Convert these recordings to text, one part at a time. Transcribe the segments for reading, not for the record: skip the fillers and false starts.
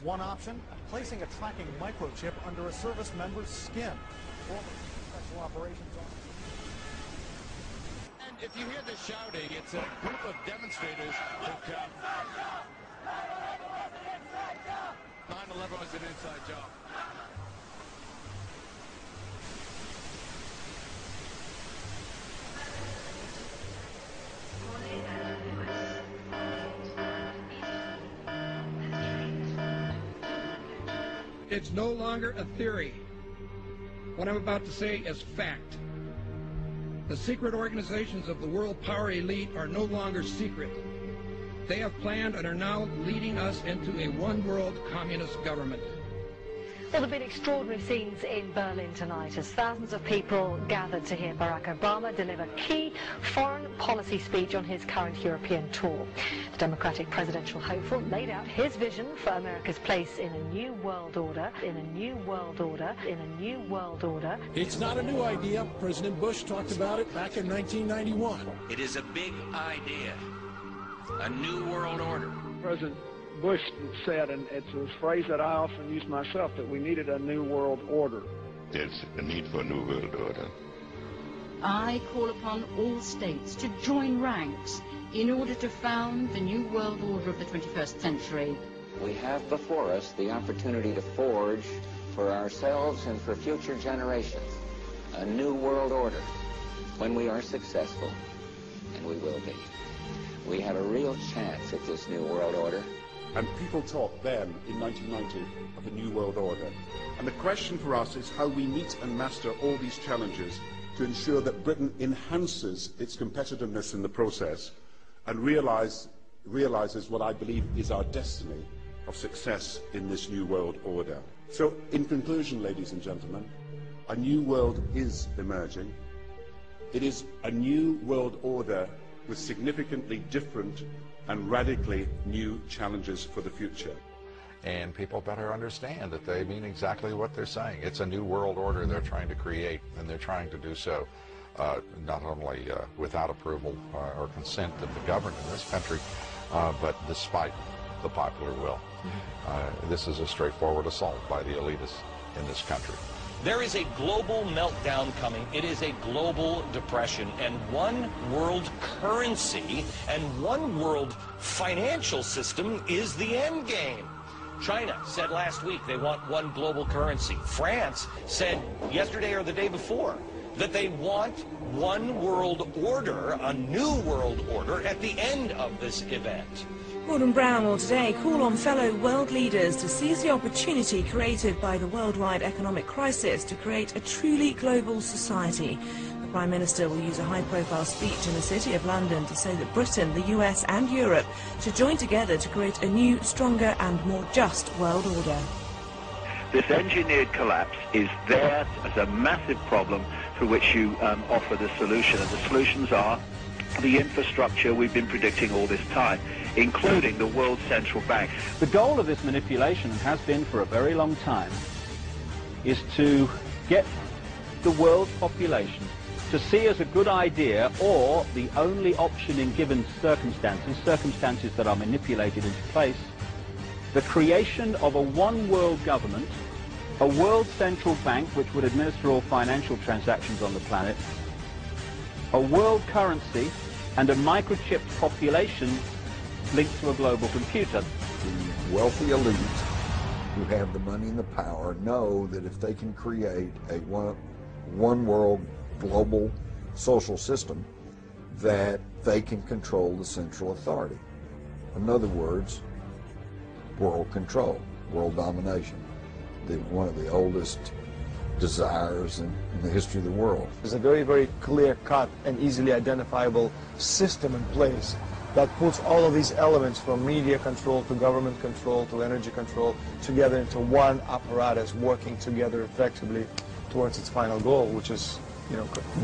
One option, placing a tracking microchip under a service member's skin. Special operations officer. And if you hear the shouting, it's a group of demonstrators who come. 9/11 was an inside job. It's no longer a theory. What I'm about to say is fact. The secret organizations of the world power elite are no longer secret. They have planned and are now leading us into a one-world communist government. Well, there have been extraordinary scenes in Berlin tonight as thousands of people gathered to hear Barack Obama deliver key foreign policy speech on his current European tour. The Democratic presidential hopeful laid out his vision for America's place in a new world order, in a new world order, in a new world order. It's not a new idea. President Bush talked about it back in 1991. It is a big idea, a new world order. President Bush said, and it's a phrase that I often use myself, that we needed a new world order. There's a need for a new world order. I call upon all states to join ranks in order to found the new world order of the 21st century. We have before us the opportunity to forge for ourselves and for future generations a new world order. When we are successful, and we will be, we have a real chance at this new world order. And people talked then, in 1990, of a new world order. And the question for us is how we meet and master all these challenges to ensure that Britain enhances its competitiveness in the process and realizes what I believe is our destiny of success in this new world order. So, in conclusion, ladies and gentlemen, a new world is emerging. It is a new world order with significantly different and radically new challenges for the future. And people better understand that they mean exactly what they're saying. It's a new world order they're trying to create, and they're trying to do so not only without approval or consent of the governed in this country, but despite the popular will. This is a straightforward assault by the elitists in this country. There is a global meltdown coming. It is a global depression, and one world currency and one world financial system is the end game. China said last week they want one global currency. France said yesterday or the day before that they want one world order, a new world order, at the end of this event. Gordon Brown will today call on fellow world leaders to seize the opportunity created by the worldwide economic crisis to create a truly global society. The Prime Minister will use a high-profile speech in the City of London to say that Britain, the US and Europe should join together to create a new, stronger and more just world order. This engineered collapse is there as a massive problem for which you offer the solution, and the solutions are the infrastructure we've been predicting all this time, including the World Central Bank. The goal of this manipulation, and has been for a very long time, is to get the world's population to see as a good idea, or the only option in given circumstances that are manipulated into place, the creation of a one-world government, a world central bank which would administer all financial transactions on the planet, a world currency, and a microchipped population linked to a global computer. The wealthy elite who have the money and the power know that if they can create a one world global social system, that they can control the central authority. In other words, world control, world domination, one of the oldest desires in the history of the world. There's a very, very clear-cut and easily identifiable system in place that puts all of these elements, from media control to government control to energy control, together into one apparatus working together effectively towards its final goal, which is,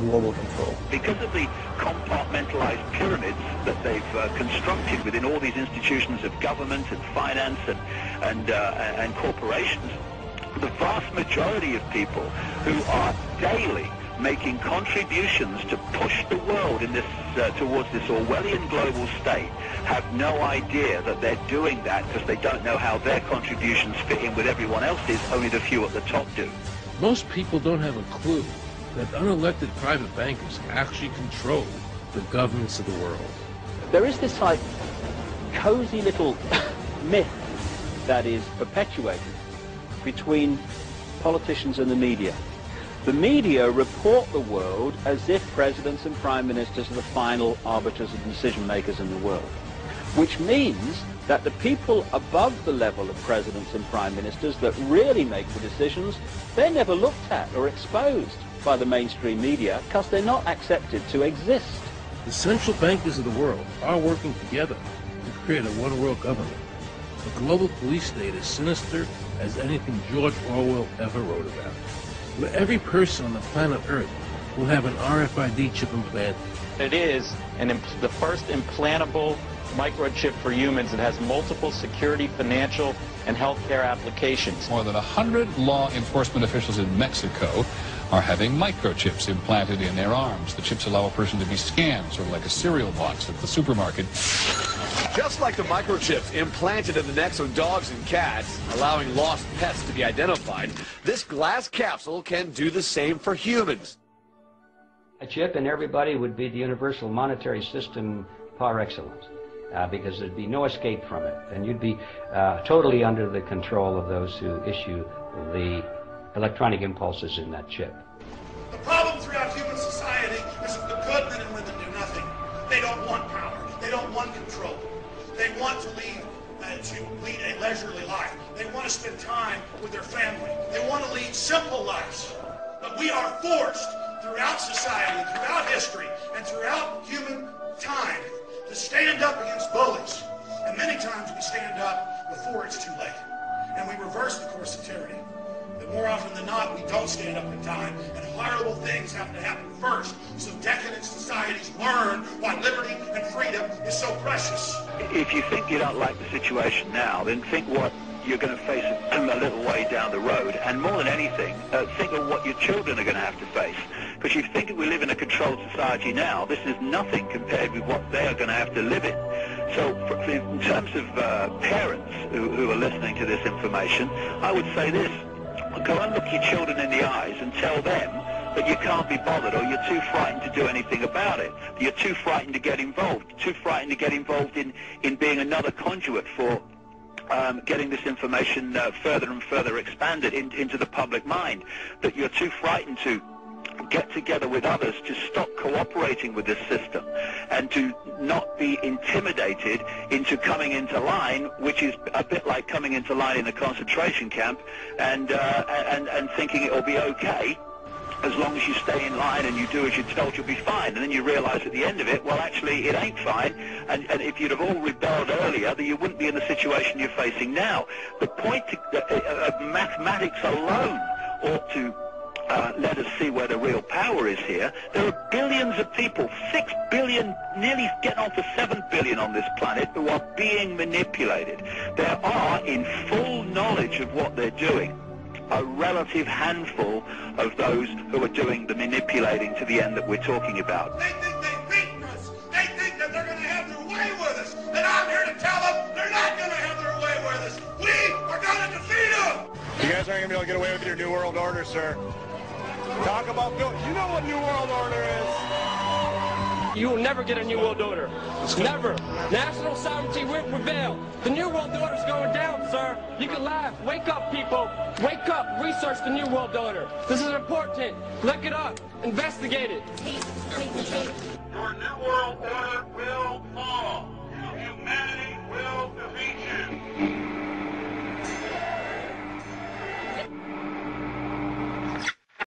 global control. Because of the compartmentalized pyramids that they've constructed within all these institutions of government and finance and corporations, the vast majority of people who are daily making contributions to push the world in this towards this Orwellian global state have no idea that they're doing that because they don't know how their contributions fit in with everyone else's. Only the few at the top do. Most people don't have a clue that unelected private bankers actually control the governments of the world. There is this like cozy little myth that is perpetuated between politicians and the media. The media report the world as if presidents and prime ministers are the final arbiters and decision makers in the world, which means that the people above the level of presidents and prime ministers that really make the decisions, they're never looked at or exposed by the mainstream media because they're not accepted to exist. The central bankers of the world are working together to create a one-world government. A global police state as sinister as anything George Orwell ever wrote about, where every person on the planet Earth will have an RFID chip implanted. It is the first implantable microchip for humans that has multiple security, financial, and healthcare applications. More than 100 law enforcement officials in Mexico are having microchips implanted in their arms. The chips allow a person to be scanned, sort of like a cereal box at the supermarket. Just like the microchips implanted in the necks of dogs and cats, allowing lost pets to be identified, this glass capsule can do the same for humans. A chip and everybody would be the universal monetary system par excellence, because there'd be no escape from it, and you'd be totally under the control of those who issue the electronic impulses in that chip. The problem throughout human society is that the good men and women do nothing. They don't want power. They don't want control. They want to lead a leisurely life. They want to spend time with their family. They want to lead simple lives. But we are forced throughout society, throughout history, and throughout human time to stand up against bullies. And many times we stand up before it's too late. And we reverse the course of tyranny. But more often than not, we don't stand up in time, and horrible things have to happen first, so decadent societies learn why liberty and freedom is so precious. If you think you don't like the situation now, then think what you're going to face a little way down the road, and more than anything, think of what your children are going to have to face. Because you think that we live in a controlled society now, this is nothing compared with what they are going to have to live in. So in terms of parents who are listening to this information, I would say this: go and look your children in the eyes and tell them that you can't be bothered, or you're too frightened to do anything about it. You're too frightened to get involved, too frightened to get involved in being another conduit for getting this information further and further expanded into the public mind, that you're too frightened to get together with others to stop cooperating with this system and to not be intimidated into coming into line, which is a bit like coming into line in a concentration camp and thinking it'll be okay as long as you stay in line and you do as you're told, you'll be fine. And then you realize at the end of it, well, actually, it ain't fine. And if you'd have all rebelled earlier, then you wouldn't be in the situation you're facing now. The point of mathematics alone ought to let us see where the real power is here. There are billions of people, 6 billion, nearly getting on to 7 billion on this planet, who are being manipulated. There are, in full knowledge of what they're doing, a relative handful of those who are doing the manipulating to the end that we're talking about. They think they've beaten us. They think that they're going to have their way with us. And I'm here to tell them they're not going to have their way with us. We are going to defeat them. You guys aren't going to be able to get away with your New World Order, sir. Talk about, you know what New World Order is. You will never get a New World Order. Never. National sovereignty will prevail. The New World Order is going down, sir. You can laugh. Wake up, people. Wake up. Research the New World Order. This is important. Look it up. Investigate it. Your New World Order will fall. Humanity will defeat